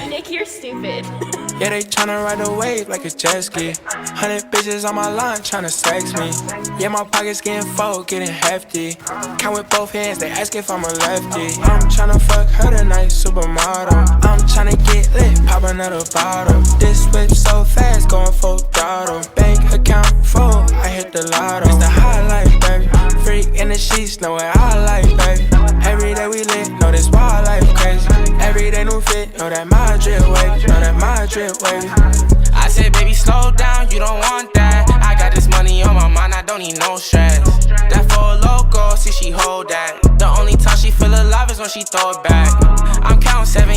Nick, you're stupid. Yeah, they tryna ride the wave like a Jetski. 100 bitches on my line tryna sex me. Yeah, my pockets getting full, getting hefty. Count with both hands, they ask if I'm a lefty. I'm tryna fuck her tonight, supermodel. I'm tryna get lit, pop another bottle. This whip so fast, going full throttle. Bank account full, I hit the lotto. It's the highlight, baby. Freak in the sheets, know what I like, baby. Every day we lit, know this wild life crazy. Every day new fit, know that my drip wavy, know that my drip wavy. I said, baby, slow down, you don't want that. I got this money on my mind, I don't need no stress. That for a loco, see she hold that. The only time she feel alive is when she throw it back. I'm counting 7, yeah.